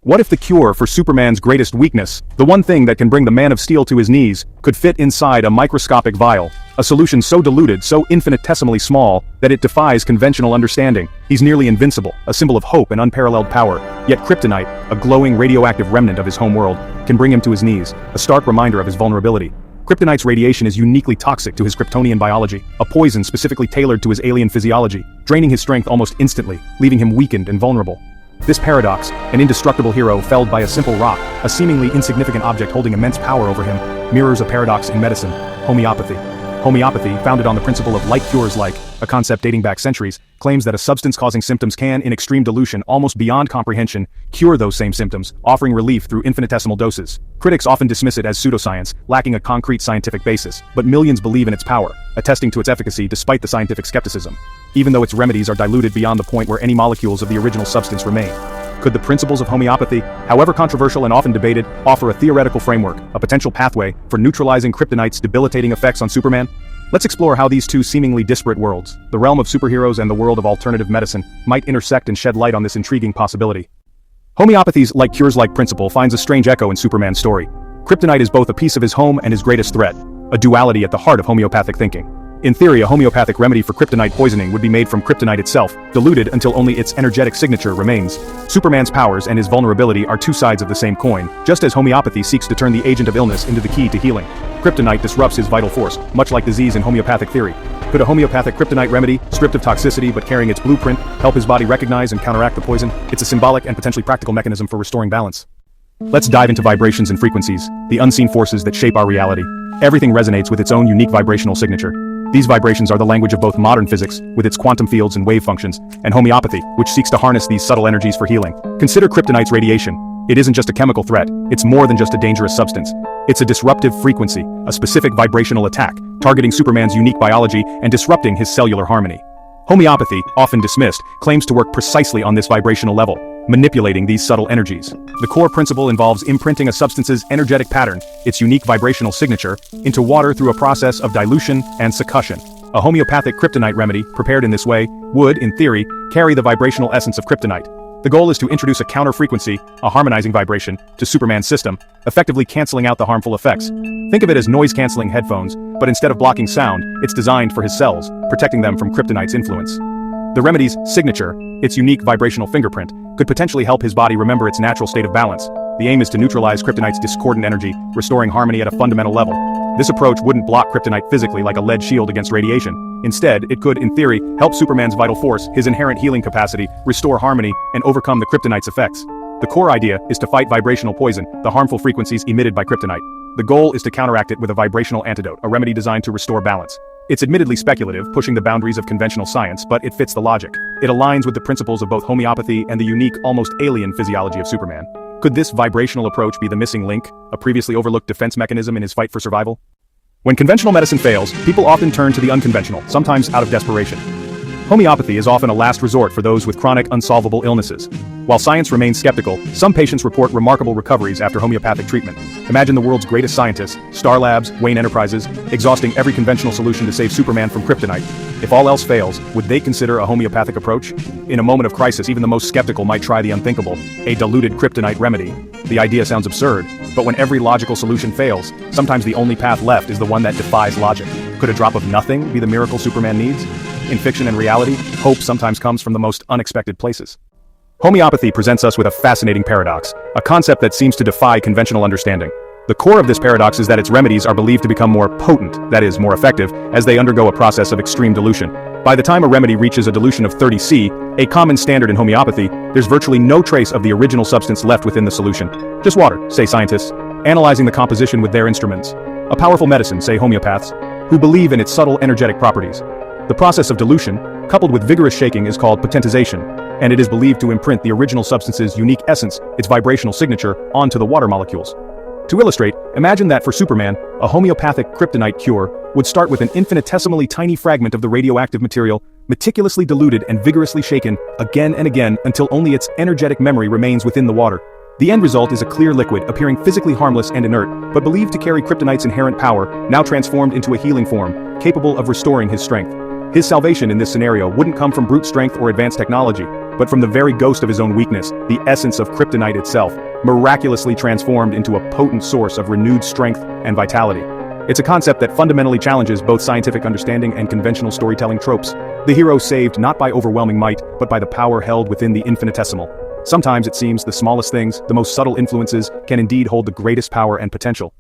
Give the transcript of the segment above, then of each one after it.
What if the cure for Superman's greatest weakness, the one thing that can bring the Man of Steel to his knees, could fit inside a microscopic vial? A solution so diluted, so infinitesimally small, that it defies conventional understanding. He's nearly invincible, a symbol of hope and unparalleled power. Yet Kryptonite, a glowing radioactive remnant of his home world, can bring him to his knees, a stark reminder of his vulnerability. Kryptonite's radiation is uniquely toxic to his Kryptonian biology, a poison specifically tailored to his alien physiology, draining his strength almost instantly, leaving him weakened and vulnerable. This paradox, an indestructible hero felled by a simple rock, a seemingly insignificant object holding immense power over him, mirrors a paradox in medicine: homeopathy. Homeopathy, founded on the principle of like cures like, a concept dating back centuries, claims that a substance causing symptoms can, in extreme dilution almost beyond comprehension, cure those same symptoms, offering relief through infinitesimal doses. Critics often dismiss it as pseudoscience, lacking a concrete scientific basis, but millions believe in its power, attesting to its efficacy despite the scientific skepticism, even though its remedies are diluted beyond the point where any molecules of the original substance remain. Could the principles of homeopathy, however controversial and often debated, offer a theoretical framework, a potential pathway, for neutralizing Kryptonite's debilitating effects on Superman? Let's explore how these two seemingly disparate worlds, the realm of superheroes and the world of alternative medicine, might intersect and shed light on this intriguing possibility. Homeopathy's like-cures-like principle finds a strange echo in Superman's story. Kryptonite is both a piece of his home and his greatest threat, a duality at the heart of homeopathic thinking. In theory, a homeopathic remedy for kryptonite poisoning would be made from kryptonite itself, diluted until only its energetic signature remains. Superman's powers and his vulnerability are two sides of the same coin, just as homeopathy seeks to turn the agent of illness into the key to healing. Kryptonite disrupts his vital force, much like disease in homeopathic theory. Could a homeopathic kryptonite remedy, stripped of toxicity but carrying its blueprint, help his body recognize and counteract the poison? It's a symbolic and potentially practical mechanism for restoring balance. Let's dive into vibrations and frequencies, the unseen forces that shape our reality. Everything resonates with its own unique vibrational signature. These vibrations are the language of both modern physics, with its quantum fields and wave functions, and homeopathy, which seeks to harness these subtle energies for healing. Consider kryptonite's radiation. It isn't just a chemical threat, it's more than just a dangerous substance. It's a disruptive frequency, a specific vibrational attack, targeting Superman's unique biology and disrupting his cellular harmony. Homeopathy, often dismissed, claims to work precisely on this vibrational level, manipulating these subtle energies. The core principle involves imprinting a substance's energetic pattern, its unique vibrational signature, into water through a process of dilution and succussion. A homeopathic kryptonite remedy, prepared in this way, would, in theory, carry the vibrational essence of kryptonite. The goal is to introduce a counter-frequency, a harmonizing vibration, to Superman's system, effectively canceling out the harmful effects. Think of it as noise-canceling headphones, but instead of blocking sound, it's designed for his cells, protecting them from kryptonite's influence. The remedy's signature, its unique vibrational fingerprint, could potentially help his body remember its natural state of balance. The aim is to neutralize kryptonite's discordant energy, restoring harmony at a fundamental level. This approach wouldn't block kryptonite physically like a lead shield against radiation. Instead, it could, in theory, help Superman's vital force, his inherent healing capacity, restore harmony, and overcome the kryptonite's effects. The core idea is to fight vibrational poison, the harmful frequencies emitted by kryptonite. The goal is to counteract it with a vibrational antidote, a remedy designed to restore balance. It's admittedly speculative, pushing the boundaries of conventional science, but it fits the logic. It aligns with the principles of both homeopathy and the unique, almost alien physiology of Superman. Could this vibrational approach be the missing link, a previously overlooked defense mechanism in his fight for survival? When conventional medicine fails, people often turn to the unconventional, sometimes out of desperation. Homeopathy is often a last resort for those with chronic, unsolvable illnesses. While science remains skeptical, some patients report remarkable recoveries after homeopathic treatment. Imagine the world's greatest scientists, Star Labs, Wayne Enterprises, exhausting every conventional solution to save Superman from kryptonite. If all else fails, would they consider a homeopathic approach? In a moment of crisis, even the most skeptical might try the unthinkable, a diluted kryptonite remedy. The idea sounds absurd, but when every logical solution fails, sometimes the only path left is the one that defies logic. Could a drop of nothing be the miracle Superman needs? In fiction and reality, hope sometimes comes from the most unexpected places. Homeopathy presents us with a fascinating paradox, a concept that seems to defy conventional understanding. The core of this paradox is that its remedies are believed to become more potent, that is, more effective, as they undergo a process of extreme dilution. By the time a remedy reaches a dilution of 30°C, a common standard in homeopathy, there's virtually no trace of the original substance left within the solution. Just water, say scientists, analyzing the composition with their instruments. A powerful medicine, say homeopaths, who believe in its subtle energetic properties. The process of dilution, coupled with vigorous shaking, is called potentization, and it is believed to imprint the original substance's unique essence, its vibrational signature, onto the water molecules. To illustrate, imagine that for Superman, a homeopathic kryptonite cure would start with an infinitesimally tiny fragment of the radioactive material, meticulously diluted and vigorously shaken again and again until only its energetic memory remains within the water. The end result is a clear liquid appearing physically harmless and inert, but believed to carry kryptonite's inherent power, now transformed into a healing form, capable of restoring his strength. His salvation in this scenario wouldn't come from brute strength or advanced technology. but from the very ghost of his own weakness, the essence of kryptonite itself, miraculously transformed into a potent source of renewed strength and vitality. It's a concept that fundamentally challenges both scientific understanding and conventional storytelling tropes. The hero saved not by overwhelming might, but by the power held within the infinitesimal. Sometimes it seems the smallest things, the most subtle influences, can indeed hold the greatest power and potential.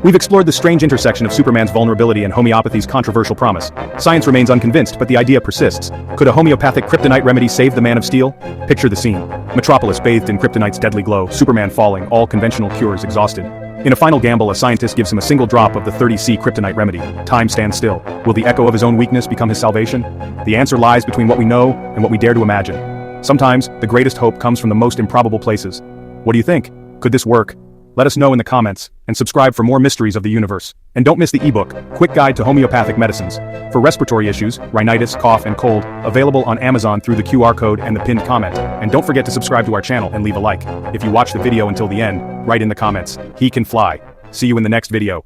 We've explored the strange intersection of Superman's vulnerability and homeopathy's controversial promise. Science remains unconvinced, but the idea persists. Could a homeopathic kryptonite remedy save the Man of Steel? Picture the scene. Metropolis bathed in kryptonite's deadly glow, Superman falling, all conventional cures exhausted. In a final gamble, a scientist gives him a single drop of the 30C kryptonite remedy. Time stands still. Will the echo of his own weakness become his salvation? The answer lies between what we know and what we dare to imagine. Sometimes, the greatest hope comes from the most improbable places. What do you think? Could this work? Let us know in the comments, and subscribe for more mysteries of the universe. And don't miss the ebook, Quick Guide to Homeopathic Medicines, for respiratory issues, rhinitis, cough, and cold, available on Amazon through the QR code and the pinned comment. And don't forget to subscribe to our channel and leave a like. If you watch the video until the end, write in the comments, "He can fly." See you in the next video.